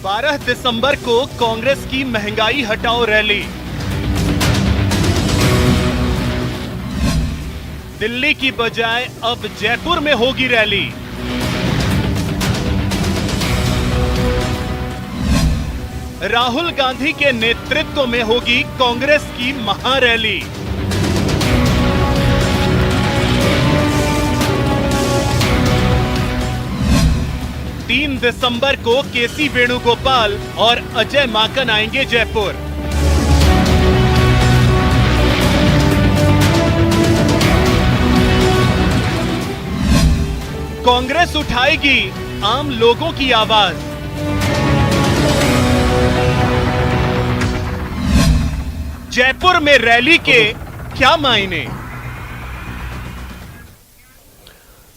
12 दिसंबर को कांग्रेस की महंगाई हटाओ रैली। दिल्ली की बजाय अब जयपुर में होगी रैली। राहुल गांधी के नेतृत्व में होगी कांग्रेस की महारैली। तीन दिसंबर को केसी वेणुगोपाल और अजय माकन आएंगे जयपुर। कांग्रेस उठाएगी आम लोगों की आवाज। जयपुर में रैली के क्या मायने?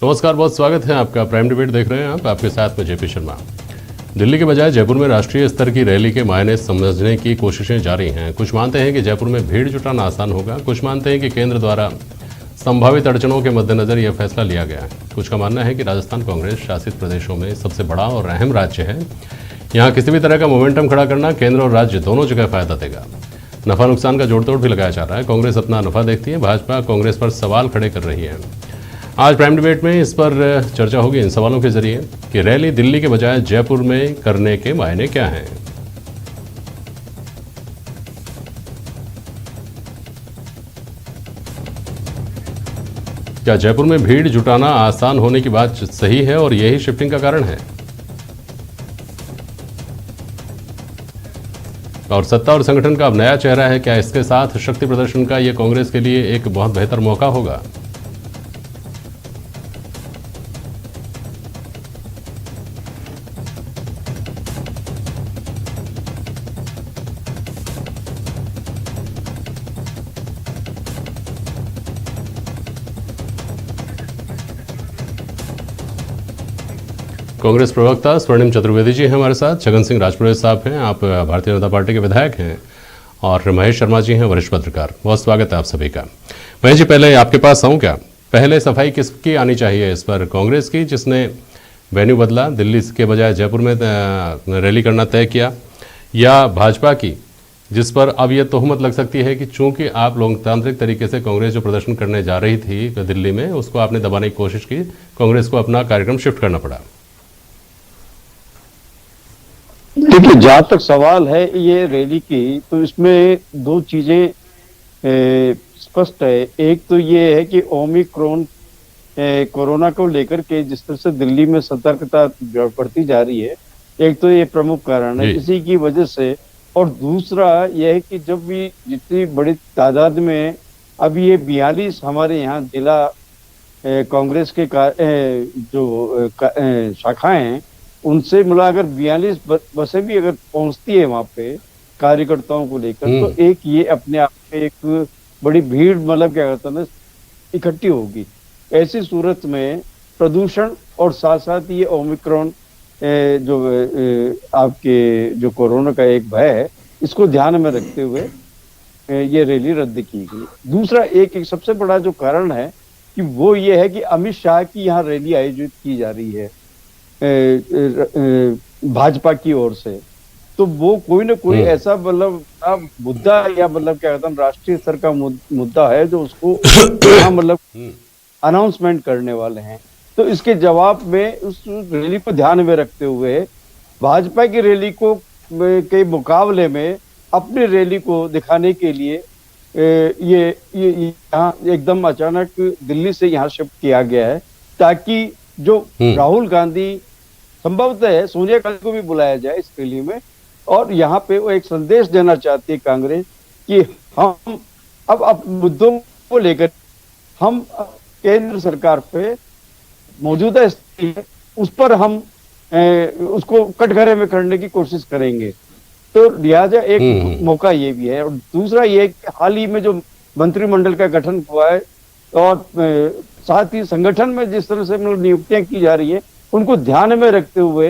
नमस्कार, बहुत स्वागत है आपका। प्राइम डिबेट देख रहे हैं आप, आपके साथ में जेपी शर्मा। दिल्ली के बजाय जयपुर में राष्ट्रीय स्तर की रैली के मायने समझने की कोशिशें जारी हैं। कुछ मानते हैं कि जयपुर में भीड़ जुटाना आसान होगा, कुछ मानते हैं कि केंद्र द्वारा संभावित अड़चनों के मद्देनजर यह फैसला लिया गया है। कुछ का मानना है कि राजस्थान कांग्रेस शासित प्रदेशों में सबसे बड़ा और अहम राज्य है। यहाँ किसी भी तरह का मोमेंटम खड़ा करना केंद्र और राज्य दोनों जगह फायदा देगा। नफा नुकसान का जोड़तोड़ भी लगाया जा रहा है। कांग्रेस अपना नफा देखती है, भाजपा कांग्रेस पर सवाल खड़े कर रही है। आज प्राइम डिबेट में इस पर चर्चा होगी इन सवालों के जरिए कि रैली दिल्ली के बजाय जयपुर में करने के मायने क्या हैं। क्या जयपुर में भीड़ जुटाना आसान होने की बात सही है और यही शिफ्टिंग का कारण है? और सत्ता और संगठन का अब नया चेहरा है, क्या इसके साथ शक्ति प्रदर्शन का यह कांग्रेस के लिए एक बहुत बेहतर मौका होगा? कांग्रेस प्रवक्ता स्वर्णिम चतुर्वेदी जी हैं हमारे साथ, छगन सिंह राजपुरोहित साहब हैं, आप भारतीय जनता पार्टी के विधायक हैं, और महेश शर्मा जी हैं, वरिष्ठ पत्रकार। बहुत स्वागत है आप सभी का। महेश जी, पहले आपके पास आऊँ क्या? पहले सफाई किसकी आनी चाहिए इस पर? कांग्रेस की, जिसने वेन्यू बदला, दिल्ली के बजाय जयपुर में रैली करना तय किया, या भाजपा की, जिस पर अब यह तोहमत लग सकती है कि चूंकि आप लोकतांत्रिक तरीके से कांग्रेस जो प्रदर्शन करने जा रही थी दिल्ली में, उसको आपने दबाने की कोशिश की, कांग्रेस को अपना कार्यक्रम शिफ्ट करना पड़ा? देखिए, जहां तक सवाल है ये रैली की, तो इसमें दो चीजें स्पष्ट है। एक तो ये है कि ओमिक्रॉन कोरोना को लेकर के जिस तरह से दिल्ली में सतर्कता बढ़ती जा रही है, एक तो ये प्रमुख कारण है इसी की वजह से। और दूसरा यह है कि जब भी जितनी बड़ी तादाद में अब ये 42 हमारे यहाँ जिला कांग्रेस के जो शाखाएं हैं, उनसे मिलाकर 42 बसें भी अगर पहुंचती है वहां पे कार्यकर्ताओं को लेकर, तो एक ये अपने आप में एक बड़ी भीड़, मतलब क्या कहते हैं ना, इकट्ठी होगी। ऐसी सूरत में प्रदूषण और साथ साथ ये ओमिक्रॉन जो आपके जो कोरोना का एक भय है, इसको ध्यान में रखते हुए ये रैली रद्द की गई। दूसरा एक सबसे बड़ा जो कारण है कि वो ये है कि अमित शाह की यहाँ रैली आयोजित की जा रही है भाजपा की ओर से, तो वो कोई ना कोई ऐसा मतलब मुद्दा या मतलब क्या कहता है राष्ट्रीय स्तर का मुद्दा है जो उसको मतलब अनाउंसमेंट करने वाले हैं। तो इसके जवाब में उस रैली को ध्यान में रखते हुए भाजपा की रैली को के मुकाबले में अपनी रैली को दिखाने के लिए ये यहाँ एकदम अचानक दिल्ली से यहाँ शिफ्ट किया गया है, ताकि जो राहुल गांधी, संभवतः है सोनिया गांधी को भी बुलाया जाए इस रैली में, और यहाँ पे वो एक संदेश देना चाहती है कांग्रेस कि हम अब मुद्दों को लेकर हम केंद्र सरकार पे मौजूदा स्थिति है उस पर हम उसको कटघरे में करने की कोशिश करेंगे। तो लिहाजा एक मौका ये भी है। और दूसरा ये हाल ही में जो मंत्रिमंडल का गठन हुआ है और साथ ही संगठन में जिस तरह से नियुक्तियां की जा रही है, उनको ध्यान में रखते हुए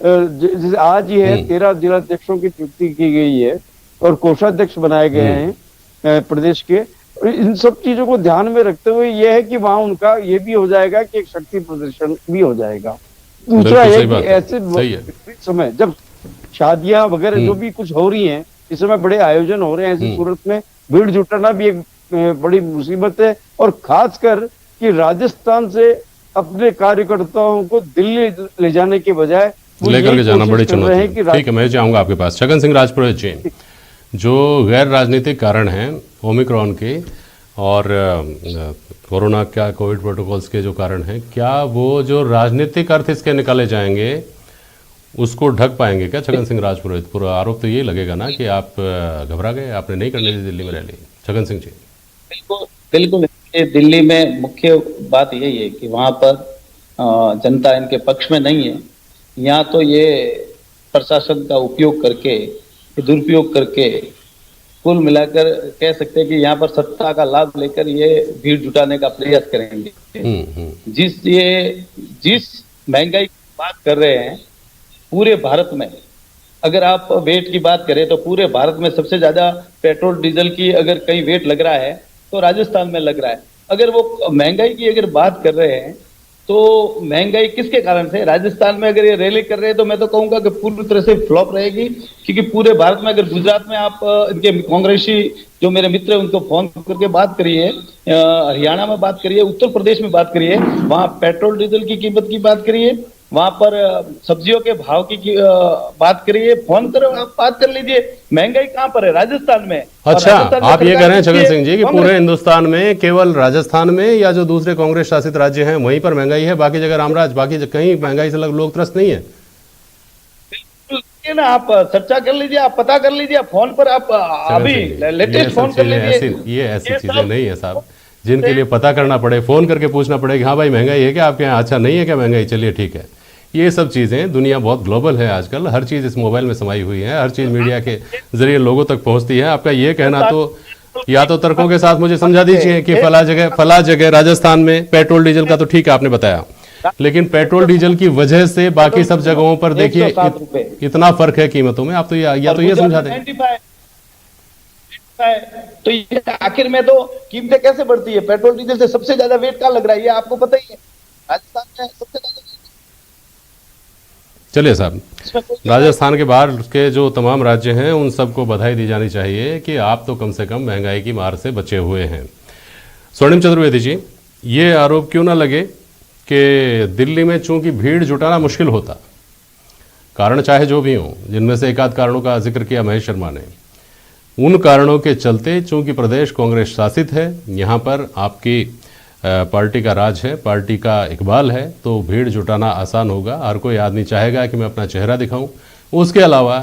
जैसे आज ही है 13 जिलाध्यक्षों की नियुक्ति की गई है और कोषाध्यक्ष बनाए गए हैं प्रदेश के। इन सब चीजों को ध्यान में रखते हुए यह है कि वहां उनका ये भी हो जाएगा कि एक शक्ति प्रदर्शन भी हो जाएगा। दूसरा है कि ऐसे समय जब शादियां वगैरह जो भी कुछ हो रही हैं, इस समय बड़े आयोजन हो रहे हैं, ऐसी सूरत में भीड़ जुटाना भी एक बड़ी मुसीबत है। और खासकर कि राजस्थान से अपने कार्यकर्ताओं को दिल्ली ले जाने के बजाय लेकर के जाना बड़ी चुनौती है। ठीक है, मैं जाऊंगा आपके पास। छगन सिंह राजपुरोहित जी, जो गैर राजनीतिक कारण हैं ओमिक्रॉन के और कोरोना का कोविड प्रोटोकॉल्स के जो कारण हैं, क्या वो जो राजनीतिक अर्थ इसके निकाले जाएंगे उसको ढक पाएंगे क्या छगन सिंह राजपुरोहित? पूरा आरोप तो ये लगेगा ना कि आप घबरा गए, आपने नहीं करने दी दिल्ली में रैली। छगन सिंह जी। बिल्कुल बिल्कुल, दिल्ली में मुख्य बात यही है कि वहां पर जनता इनके पक्ष में नहीं है। यहाँ तो ये प्रशासन का उपयोग करके, दुरुपयोग करके, कुल मिलाकर कह सकते हैं कि यहाँ पर सत्ता का लाभ लेकर ये भीड़ जुटाने का प्रयास करेंगे। जिस महंगाई की बात कर रहे हैं पूरे भारत में, अगर आप वेट की बात करें तो पूरे भारत में सबसे ज्यादा पेट्रोल डीजल की अगर कहीं वेट लग रहा है तो राजस्थान में लग रहा है। अगर वो महंगाई की अगर बात कर रहे हैं तो महंगाई किसके कारण से? राजस्थान में अगर ये रैली कर रहे हैं तो मैं तो कहूंगा कि पूरी तरह से फ्लॉप रहेगी, क्योंकि पूरे भारत में अगर गुजरात में आप इनके कांग्रेसी जो मेरे मित्र हैं उनको फोन करके बात करिए, हरियाणा में बात करिए, उत्तर प्रदेश में बात करिए, वहां पेट्रोल डीजल की कीमत की बात करिए, वहां पर सब्जियों के भाव की बात करिए, फोन करो, आप बात कर लीजिए। महंगाई कहां पर है? राजस्थान में। अच्छा, आप ये कह रहे हैं छगन सिंह जी कि पूरे हिंदुस्तान में केवल राजस्थान में या जो दूसरे कांग्रेस शासित राज्य हैं वहीं पर महंगाई है, बाकी जगह रामराज, बाकी कहीं महंगाई से लोग त्रस्त नहीं है? बिल्कुल ना, आप चर्चा कर लीजिए, आप पता कर लीजिए, फोन पर आप अभी लेटेस्ट फोन कर लीजिए। ये ऐसी चीजें नहीं है साहब जिनके लिए पता करना पड़े, फोन करके पूछना पड़े कि हाँ भाई महंगाई है क्या आपके यहाँ? अच्छा, नहीं है क्या महंगाई? चलिए ठीक है। ये सब चीज़ें, दुनिया बहुत ग्लोबल है आजकल, हर चीज़ इस मोबाइल में समाई हुई है, हर चीज़ मीडिया के जरिए लोगों तक पहुंचती है। आपका ये कहना तो या तो तर्कों के साथ मुझे समझा दीजिए कि फला जगह राजस्थान में पेट्रोल डीजल का तो ठीक है आपने बताया, लेकिन पेट्रोल डीजल की वजह से बाकी सब जगहों पर देखिए इतना फर्क है कीमतों में। आप तो या तो ये समझा दें। तो ये आखिर में तो कीमतें कैसे बढ़ती है? पेट्रोल डीजल से सबसे ज्यादा वेट क्या लग रहा है, ये आपको पता ही है। राजस्थान में सबसे ज्यादा। चलिए साहब, राजस्थान के बाहर के जो तमाम राज्य हैं उन सबको बधाई दी जानी चाहिए कि आप तो कम से कम महंगाई की मार से बचे हुए हैं। स्वर्णिम चतुर्वेदी जी, ये आरोप क्यों ना लगे कि दिल्ली में चूंकि भीड़ जुटाना मुश्किल होता, कारण चाहे जो भी हों, जिनमें से एक आध कारणों का जिक्र किया महेश शर्मा ने, उन कारणों के चलते चूंकि प्रदेश कांग्रेस शासित है, यहाँ पर आपकी पार्टी का राज है, पार्टी का इकबाल है, तो भीड़ जुटाना आसान होगा। हर कोई आदमी चाहेगा कि मैं अपना चेहरा दिखाऊं। उसके अलावा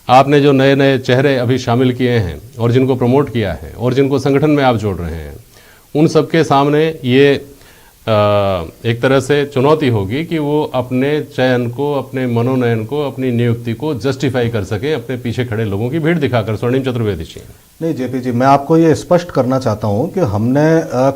आपने जो नए नए चेहरे अभी शामिल किए हैं और जिनको प्रमोट किया है और जिनको संगठन में आप जोड़ रहे हैं, उन सबके सामने ये एक तरह से चुनौती होगी कि वो अपने चयन को, अपने मनोनयन को, अपनी नियुक्ति को जस्टिफाई कर सके अपने पीछे खड़े लोगों की भीड़ दिखाकर। स्वर्णिम चतुर्वेदी जी। नहीं जेपी जी, मैं आपको ये स्पष्ट करना चाहता हूँ कि हमने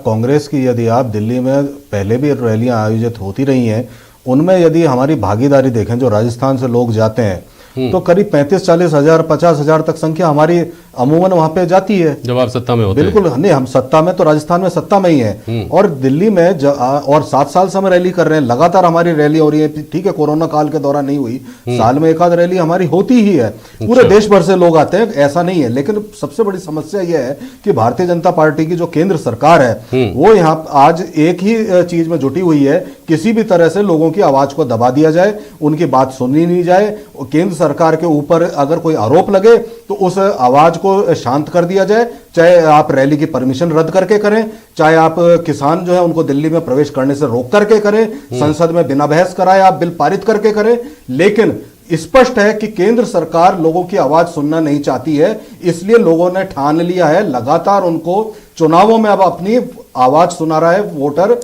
कांग्रेस की, यदि आप दिल्ली में पहले भी रैलियां आयोजित होती रही हैं, उनमें यदि हमारी भागीदारी देखें, जो राजस्थान से लोग जाते हैं तो करीब 35-40 हजार 50 हजार तक संख्या हमारी अमूमन वहां पे जाती है जब आप सत्ता में होते बिल्कुल नहीं, हम सत्ता में तो राजस्थान में सत्ता में ही है। और दिल्ली में और 7 साल से हम रैली कर रहे हैं, लगातार हमारी रैली हो रही है। ठीक है, कोरोना काल के दौरान नहीं हुई, साल में एक आध रैली हमारी होती ही है। पूरे देश भर से लोग आते हैं, ऐसा नहीं है। लेकिन सबसे बड़ी समस्या यह है कि भारतीय जनता पार्टी की जो केंद्र सरकार है वो यहाँ आज एक ही चीज में जुटी हुई है, किसी भी तरह से लोगों की आवाज को दबा दिया जाए, उनकी बात सुनी नहीं जाए। केंद्र सरकार के ऊपर अगर कोई आरोप लगे तो उस आवाज को शांत कर दिया जाए, चाहे आप रैली की परमिशन रद्द करके करें, चाहे आप किसान जो है उनको दिल्ली में प्रवेश करने से रोक करके करें, संसद में बिना बहस कराए आप बिल पारित करके करें। लेकिन स्पष्ट है कि केंद्र सरकार लोगों की आवाज सुनना नहीं चाहती है, इसलिए लोगों ने ठान लिया है, लगातार उनको चुनावों में अब अपनी आवाज सुना रहा है। वोटर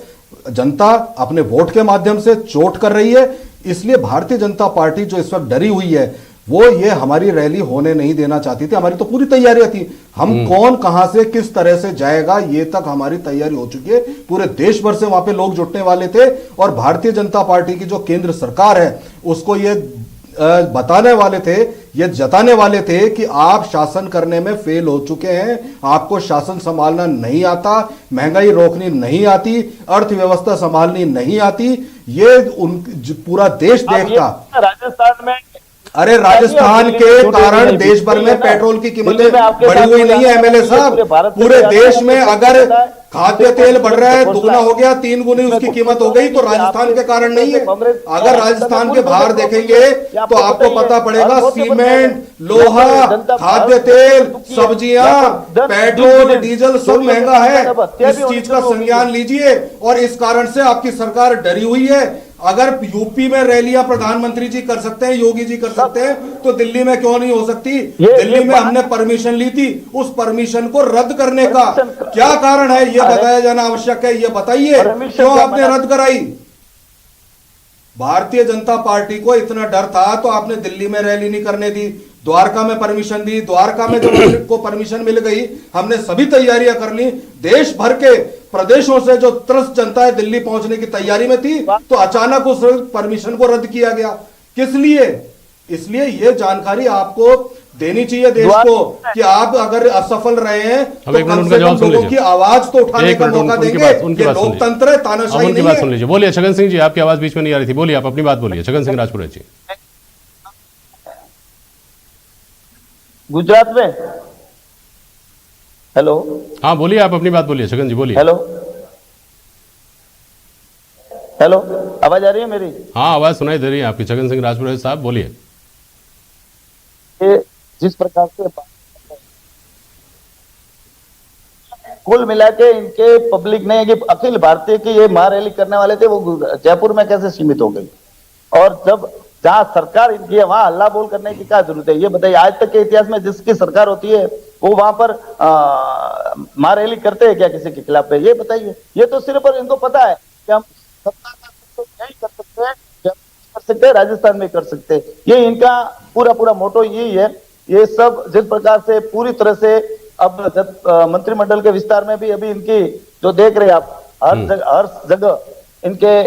जनता अपने वोट के माध्यम से चोट कर रही है। इसलिए भारतीय जनता पार्टी जो इस वक्त डरी हुई है, वो ये हमारी रैली होने नहीं देना चाहती थी। हमारी तो पूरी तैयारियां थी, हम कौन कहां से किस तरह से जाएगा ये तक हमारी तैयारी हो चुकी है। पूरे देश भर से वहां पे लोग जुटने वाले थे और भारतीय जनता पार्टी की जो केंद्र सरकार है उसको ये बताने वाले थे, ये जताने वाले थे कि आप शासन करने में फेल हो चुके हैं, आपको शासन संभालना नहीं आता, महंगाई रोकनी नहीं आती, अर्थव्यवस्था संभालनी नहीं आती। ये पूरा देश देखता। राजस्थान में अरे राजस्थान के कारण देश भर में पेट्रोल की कीमतें बढ़ी हुई नहीं है एमएलए साहब। पूरे देश में अगर खाद्य तेल बढ़ रहा है, दुगना हो गया, 3 गुनी उसकी कीमत हो गई, तो राजस्थान के कारण नहीं है। अगर राजस्थान के बाहर देखेंगे तो आपको पता पड़ेगा सीमेंट, लोहा, खाद्य तेल, सब्जियां, पेट्रोल, डीजल सब महंगा है। इस चीज का संज्ञान लीजिए। और इस कारण से आपकी सरकार डरी हुई है। अगर यूपी में रैलियां प्रधानमंत्री जी कर सकते हैं, योगी जी कर सकते हैं, तो दिल्ली में क्यों नहीं हो सकती? दिल्ली में हमने परमिशन ली थी, उस परमिशन को रद्द करने का क्या कारण है, यह बताया जाना आवश्यक है। यह बताइए क्यों आपने रद्द कराई? भारतीय जनता पार्टी को इतना डर था तो आपने दिल्ली में रैली नहीं करने दी, द्वारका में परमिशन दी। द्वारका में जब को परमिशन मिल गई, हमने सभी तैयारियां कर ली। देश भर के प्रदेशों से जो त्रस्त जनता है दिल्ली पहुंचने की तैयारी में थी, तो अचानक उस परमिशन को रद्द किया गया। किस लिए? इसलिए यह जानकारी आपको देनी चाहिए देश को कि आप अगर असफल रहे हैं तो कम से कम लोगों की आवाज तो उठाने का मौका देंगे। ये लोकतंत्र है, तानाशाही नहीं है। सुन लीजिए। बोलिए छगन सिंह जी, आपकी आवाज बीच में नहीं आ रही थी, बोलिए, आप अपनी बात बोलिए। छगन सिंह राजपुरे जी, गुजरात में। हेलो, हाँ बोलिए, आप अपनी बात बोलिए। छगन जी बोलिए। हेलो हेलो, आवाज आ रही है मेरी? हाँ आवाज सुनाई दे रही है आपकी। छगन सिंह राजपुरे साहब बोलिए। जिस प्रकार से कुल मिला के इनके पब्लिक ने, कि अखिल भारतीय की ये महारैली करने वाले थे, वो जयपुर में कैसे सीमित हो गई? और जब जहां सरकार इनकी है वहां हल्ला बोल करने की क्या जरूरत है? ये बताइए। आज तक के इतिहास में जिसकी सरकार होती है वो वहां पर महारैली करते हैं क्या किसी के खिलाफ पे? ये बताइए। ये तो सिर्फ और इनको पता है कि हम सत्ता का तो नहीं कर सकते, कर सकते हैं, राजस्थान में कर सकते हैं। ये इनका पूरा मोटो यही है। ये सब जिस प्रकार से पूरी तरह से अब मंत्रिमंडल के विस्तार में भी अभी इनकी जो देख रहे हैं आप, हर जगह इनके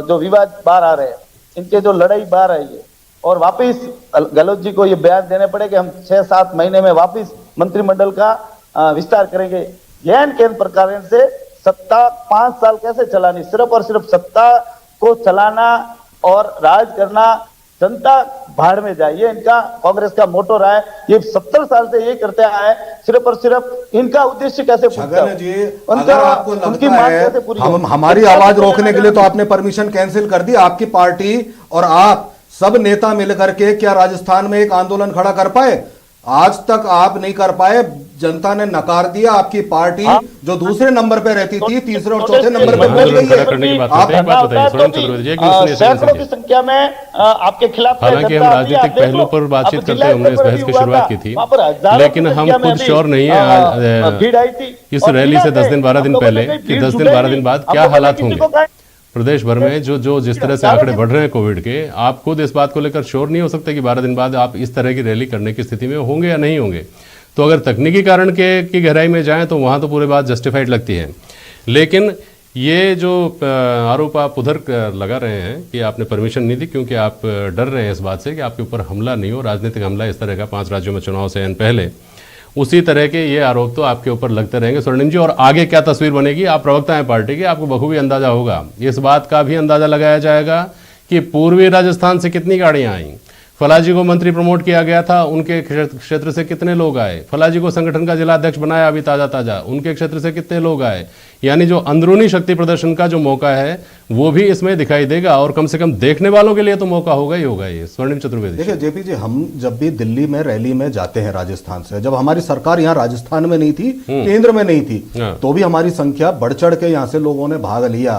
जो विवाद बाहर आ रहे हैं, इनके जो लड़ाई बाहर आई है। और वापिस गहलोत जी को ये बयान देने पड़े कि हम 6-7 महीने में वापिस मंत्रिमंडल का विस्तार करेंगे। यह केंद्र प्रकार से सत्ता 5 साल कैसे चलानी, सिर्फ और सिर्फ सत्ता को चलाना और राज करना, जनता भाड़ में जाए, ये इनका कांग्रेस का मोटो रहा है। ये 70 साल से ये करते आए हैं। सिर्फ और सिर्फ इनका उद्देश्य कैसे पूरा जी, अगर आपको लगता है हमारी आवाज रोकने के लिए तो आपने परमिशन कैंसिल कर दी। आपकी पार्टी और आप सब नेता मिलकर के क्या राजस्थान में एक आंदोलन खड़ा कर पाए? आज तक आप नहीं कर पाए। जनता ने नकार दिया। आपकी पार्टी जो दूसरे नंबर पे रहती थी, तीसरे और चौथे नंबर पे पहुंच गई है। सैकड़ों की संख्या में आपके खिलाफ, हालांकि हम राजनीतिक पहलुओं पर बातचीत करते हुए हमने इस बहस की शुरुआत की थी, लेकिन हम खुद श्योर नहीं है इस रैली से 10 दिन 12 दिन पहले कि 10 दिन 12 दिन बाद क्या हालात होंगे प्रदेश भर में। जो जिस तरह से आंकड़े बढ़ रहे हैं कोविड के, आप खुद इस बात को लेकर श्योर नहीं हो सकते कि 12 दिन बाद आप इस तरह की रैली करने की स्थिति में होंगे या नहीं होंगे। तो अगर तकनीकी कारण की गहराई में जाएं तो वहाँ तो पूरी बात जस्टिफाइड लगती है। लेकिन ये जो आरोप आप उधर लगा रहे हैं कि आपने परमिशन नहीं दी क्योंकि आप डर रहे हैं इस बात से कि आपके ऊपर हमला नहीं हो, राजनीतिक हमला इस तरह का 5 राज्यों में चुनाव से पहले, उसी तरह के ये आरोप तो आपके ऊपर लगते रहेंगे स्वर्णिम जी। और आगे क्या तस्वीर बनेगी, आप प्रवक्ता हैं पार्टी के, आपको बखूबी अंदाजा होगा। इस बात का भी अंदाजा लगाया जाएगा कि पूर्वी राजस्थान से कितनी गाड़ियां आई, फलाजी को मंत्री प्रमोट किया गया था, उनके क्षेत्र से कितने लोग आए, फलाजी को संगठन का जिला अध्यक्ष बनाया अभी ताजा, उनके क्षेत्र से कितने लोग आए। यानी जो अंदरूनी शक्ति प्रदर्शन का जो मौका है वो भी इसमें दिखाई देगा, और कम से कम देखने वालों के लिए तो मौका होगा ही होगा। ये स्वर्णिम चतुर्वेदी, देखिए जेपी जी, हम जब भी दिल्ली में रैली में जाते हैं राजस्थान से, जब हमारी सरकार यहाँ राजस्थान में नहीं थी, केंद्र में नहीं थी, तो भी हमारी संख्या बढ़ चढ़ के यहाँ से लोगों ने भाग लिया।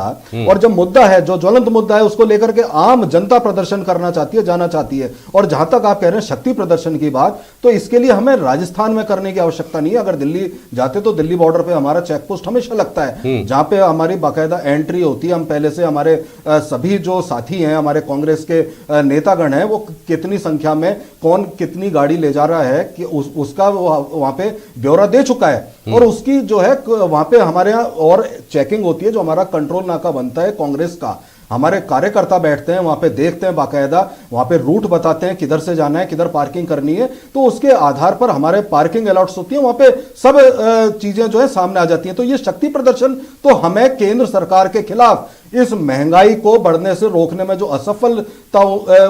और जब मुद्दा है, जो ज्वलंत मुद्दा है, उसको लेकर के आम जनता प्रदर्शन करना चाहती है, जाना चाहती है। और जहां तक आप कह रहे हैं शक्ति प्रदर्शन की बात, तो इसके लिए हमें राजस्थान में करने की आवश्यकता नहीं है। अगर दिल्ली जाते तो दिल्ली बॉर्डर पे हमारा चेक पोस्ट हमेशा लगता है, जहां पे हमारी बाकायदा एंट्री होती है। हम पहले से हमारे सभी जो साथी हैं, हमारे कांग्रेस के नेतागण हैं, वो कितनी संख्या में कौन कितनी गाड़ी ले जा रहा है कि उसका वहां पे ब्यौरा दे चुका है। और उसकी जो है वहां पे हमारे यहाँ और चेकिंग होती है, जो हमारा कंट्रोल नाका बनता है कांग्रेस का, हमारे कार्यकर्ता बैठते हैं वहां पे, देखते हैं बाकायदा, वहां पे रूट बताते हैं किधर से जाना है, किधर पार्किंग करनी है, तो उसके आधार पर हमारे पार्किंग अलॉट्स होती है, वहां पे सब चीजें जो है सामने आ जाती हैं। तो ये शक्ति प्रदर्शन तो हमें केंद्र सरकार के खिलाफ इस महंगाई को बढ़ने से रोकने में जो असफलता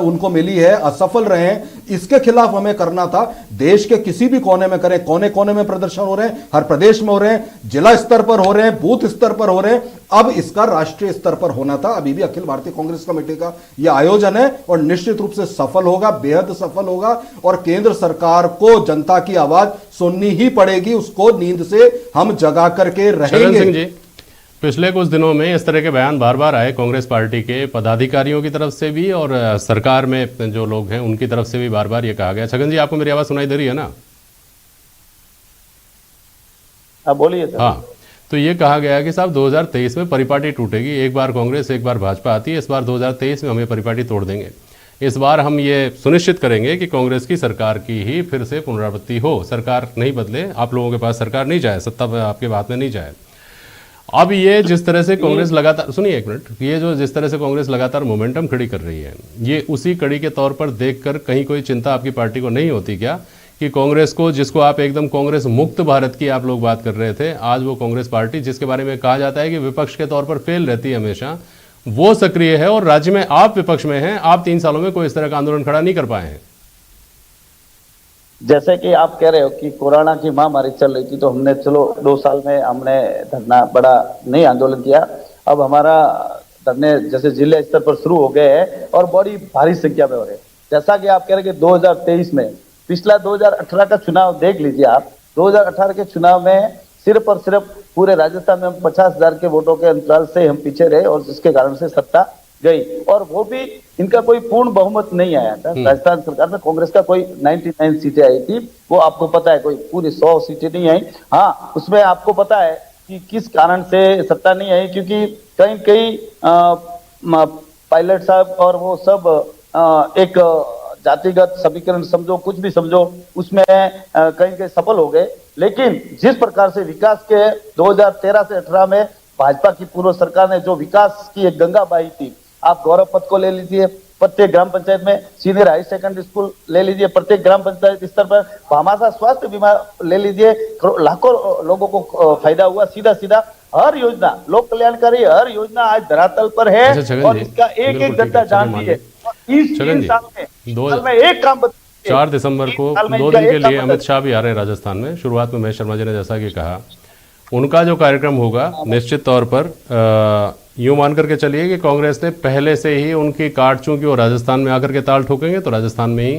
उनको मिली है, असफल रहे हैं, इसके खिलाफ हमें करना था। देश के किसी भी कोने में करें, कोने कोने में प्रदर्शन हो रहे हैं, हर प्रदेश में हो रहे हैं, जिला स्तर पर हो रहे हैं, बूथ स्तर पर हो रहे हैं, अब इसका राष्ट्रीय स्तर पर होना था। अभी भी अखिल भारतीय कांग्रेस कमेटी का यह आयोजन है और निश्चित रूप से सफल होगा, बेहद सफल होगा, और केंद्र सरकार को जनता की आवाज सुननी ही पड़ेगी, उसको नींद से हम जगा करके शरण सिंह रहेंगे। जी, पिछले कुछ दिनों में इस तरह के बयान बार बार आए कांग्रेस पार्टी के पदाधिकारियों की तरफ से भी और सरकार में जो लोग हैं उनकी तरफ से भी बार बार ये कहा गया। छगन जी, आपको मेरी आवाज सुनाई दे रही है ना? बोलिए सर। हाँ, तो ये कहा गया कि साहब 2023 में परिपाटी टूटेगी, एक बार कांग्रेस एक बार भाजपा आती है, इस बार 2023 में हम ये परिपाटी तोड़ देंगे। इस बार हम ये सुनिश्चित करेंगे कि कांग्रेस की सरकार की ही फिर से पुनरावृत्ति हो, सरकार नहीं बदले, आप लोगों के पास सरकार नहीं जाए, सत्ता आपके हाथ में नहीं जाए। अब ये जिस तरह से कांग्रेस लगातार, सुनिए एक मिनट, ये जो जिस तरह से कांग्रेस लगातार मोमेंटम खड़ी कर रही है, ये उसी कड़ी के तौर पर देखकर कहीं कोई चिंता आपकी पार्टी को नहीं होती क्या कि कांग्रेस को, जिसको आप एकदम कांग्रेस मुक्त भारत की आप लोग बात कर रहे थे, आज वो कांग्रेस पार्टी जिसके बारे में कहा जाता है कि विपक्ष के तौर पर फेल रहती है हमेशा, वो सक्रिय है और राज्य में आप विपक्ष में हैं, आप 3 सालों में कोई इस तरह का आंदोलन खड़ा नहीं कर पाए हैं। जैसे कि आप कह रहे हो कि कोरोना की महामारी चल रही थी, तो हमने चलो 2 साल में हमने धरना बड़ा नहीं आंदोलन किया। अब हमारा धरने जैसे जिले स्तर पर शुरू हो गए हैं और बड़ी भारी संख्या में हो रहे हैं। जैसा कि आप कह रहे हैं कि 2023 में, पिछला 2018 का चुनाव देख लीजिए आप, 2018 के चुनाव में सिर्फ और सिर्फ पूरे राजस्थान में 50,000 के वोटों के अंतराल से हम पीछे रहे और जिसके कारण से सत्ता गई, और वो भी इनका कोई पूर्ण बहुमत नहीं आया था। राजस्थान सरकार में कांग्रेस का कोई 99 सीटें आई थी, वो आपको पता है, कोई पूरी 100 सीटें नहीं आई। हाँ, उसमें आपको पता है कि किस कारण से सत्ता नहीं आई, क्योंकि कई पायलट साहब और वो सब एक जातिगत समीकरण समझो, कुछ भी समझो, उसमें कहीं सफल हो गए। लेकिन जिस प्रकार से विकास के 2013 से 18 में भाजपा की पूर्व सरकार ने जो विकास की एक गंगा बहाई थी, आप गौरव पथ को ले लीजिए, प्रत्येक ग्राम पंचायत में सीनियर हाई सेकेंडरी स्कूल ले लीजिए, प्रत्येक ग्राम पंचायत स्तर पर भामाशाह स्वास्थ्य बीमा ले लीजिए, लाखों लोगों को फायदा हुआ। सीधा सीधा हर योजना, लोक कल्याणकारी हर योजना आज धरातल पर है और इसका एक एक गड्ढा जानती है। इस 3 साल में एक काम 4 दिसंबर को 2 दिन के लिए अमित शाह भी आ रहे हैं राजस्थान में। शुरुआत में महेश शर्मा जी ने जैसा कि कहा, उनका जो कार्यक्रम होगा निश्चित तौर पर यूं मान करके चलिए कि कांग्रेस ने पहले से ही उनकी काट, चूंकि वो राजस्थान में आकर के ताल ठोकेंगे तो राजस्थान में ही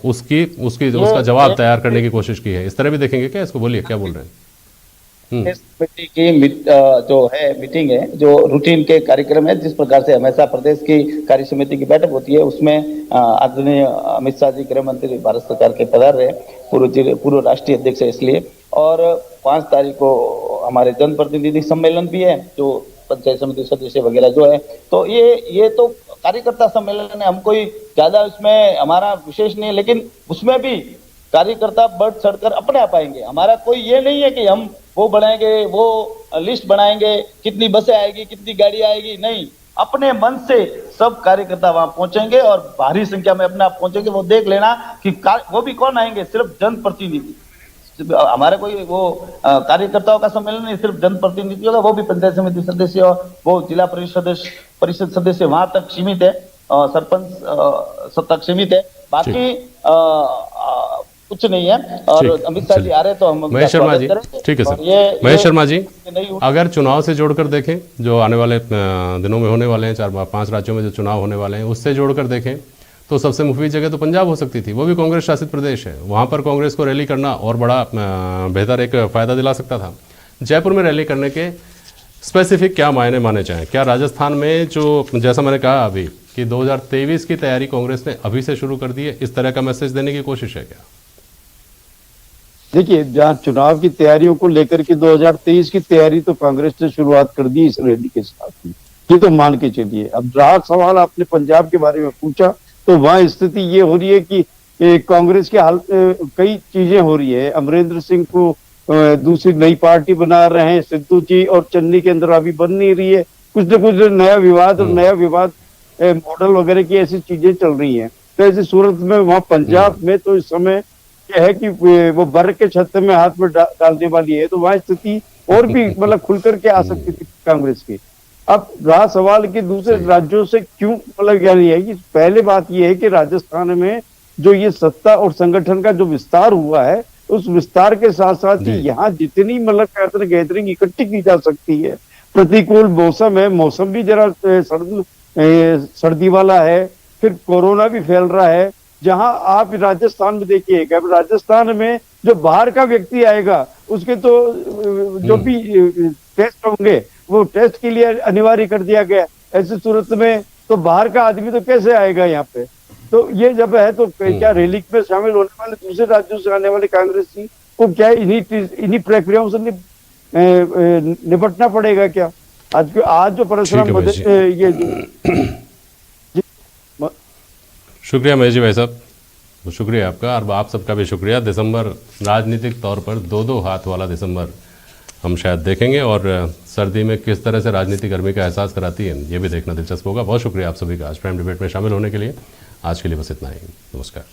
उसका जवाब तैयार करने की कोशिश की है। इस तरह भी देखेंगे क्या इसको? बोलिए, क्या बोल रहे हैं? इस कमेटी की जो है मीटिंग है, जो रूटीन के कार्यक्रम है, जिस प्रकार से हमेशा प्रदेश की कार्य समिति की बैठक होती है, उसमें आदरणीय अमित शाह जी गृह मंत्री भारत सरकार के पधार रहे, पूर्व राष्ट्रीय अध्यक्ष है इसलिए। और 5 तारीख को हमारे जनप्रतिनिधि सम्मेलन भी है, जो पंचायत समिति सदस्य वगैरह जो है, तो ये तो कार्यकर्ता सम्मेलन है, हम कोई ज्यादा उसमें हमारा विशेष नहीं है, लेकिन उसमें भी कार्यकर्ता बढ़ चढ़कर अपने आप आएंगे। हमारा कोई ये नहीं है कि हम वो बनाएंगे, वो लिस्ट बनाएंगे, कितनी बसें आएगी, कितनी गाड़ी आएगी, नहीं, अपने मन से सब कार्यकर्ता वहां पहुंचेंगे और भारी संख्या में अपने आप पहुंचेंगे। वो देख लेना कि वो भी कौन आएंगे, सिर्फ जनप्रतिनिधि। हमारे कोई वो कार्यकर्ताओं का सम्मेलन नहीं, सिर्फ जनप्रतिनिधि होगा, वो भी पंचायत समिति सदस्य, वो जिला परिषद सदस्य वहां तक सीमित है, सरपंच सब तक सीमित है, बाकी कुछ नहीं है। और अमित शाह जी आ रहे तो हम महेश शर्मा जी, ठीक है सर। महेश शर्मा जी, अगर चुनाव से जोड़कर देखें, जो आने वाले दिनों में होने वाले हैं, 4-5 राज्यों में जो चुनाव होने वाले हैं, उससे जोड़कर देखें तो सबसे मुफीद जगह तो पंजाब हो सकती थी, वो भी कांग्रेस शासित प्रदेश है, वहां पर कांग्रेस को रैली करना और बड़ा बेहतर एक फायदा दिला सकता था। जयपुर में रैली करने के स्पेसिफिक क्या मायने माने जाएं? क्या राजस्थान में जो, जैसा मैंने कहा अभी कि 2023 की तैयारी कांग्रेस ने अभी से शुरू कर दी है, इस तरह का मैसेज देने की कोशिश है क्या? देखिए, जहाँ चुनाव की तैयारियों को लेकर के 2023 की तैयारी तो कांग्रेस ने शुरुआत कर दी इस रैली के साथ ही, ये तो मान के चलिए। अब रहा सवाल आपने पंजाब के बारे में पूछा, तो वहां स्थिति ये हो रही है कि कांग्रेस के हाल कई चीजें हो रही है। अमरिंदर सिंह को दूसरी नई पार्टी बना रहे हैं सिद्धू जी, और चन्नी के अंदर अभी बन नहीं रही है, कुछ न कुछ नया विवाद और नया विवाद मॉडल वगैरह की ऐसी चीजें चल रही हैं। तो ऐसी सूरत में वहाँ पंजाब में तो इस समय क्या है कि वो बर के छत्ते में हाथ में डालने वाली है, तो वहाँ स्थिति और भी मतलब खुल करके आ सकती थी कांग्रेस की। अब रहा सवाल कि दूसरे राज्यों से क्यों मतलब यानी है कि पहले बात यह है कि राजस्थान में जो ये सत्ता और संगठन का जो विस्तार हुआ है, उस विस्तार के साथ साथ यहाँ जितनी मतलब कहते हैं गैदरिंग इकट्ठी की जा सकती है। प्रतिकूल मौसम है, मौसम भी जरा सर्दी वाला है, फिर कोरोना भी फैल रहा है। जहां आप राजस्थान में देखिएगा, राजस्थान में जो बाहर का व्यक्ति आएगा उसके तो जो भी टेस्ट होंगे वो टेस्ट के लिए अनिवार्य कर दिया गया। ऐसी सूरत में तो बाहर का आदमी तो कैसे आएगा यहाँ पे? तो ये जब है तो क्या रैली में शामिल होने वाले दूसरे राज्यों से आने वाले कांग्रेसी को क्या इन्हीं प्रक्रियाओं से निपटना पड़ेगा क्या? आज जो परिश्रम ये शुक्रिया महेश जी भाई साहब, शुक्रिया आपका, और आप सबका भी शुक्रिया। दिसंबर राजनीतिक तौर पर दो हाथ वाला दिसंबर हम शायद देखेंगे, और सर्दी में किस तरह से राजनीति गर्मी का एहसास कराती है ये भी देखना दिलचस्प होगा। बहुत शुक्रिया आप सभी का आज प्राइम डिबेट में शामिल होने के लिए। आज के लिए बस इतना ही, नमस्कार।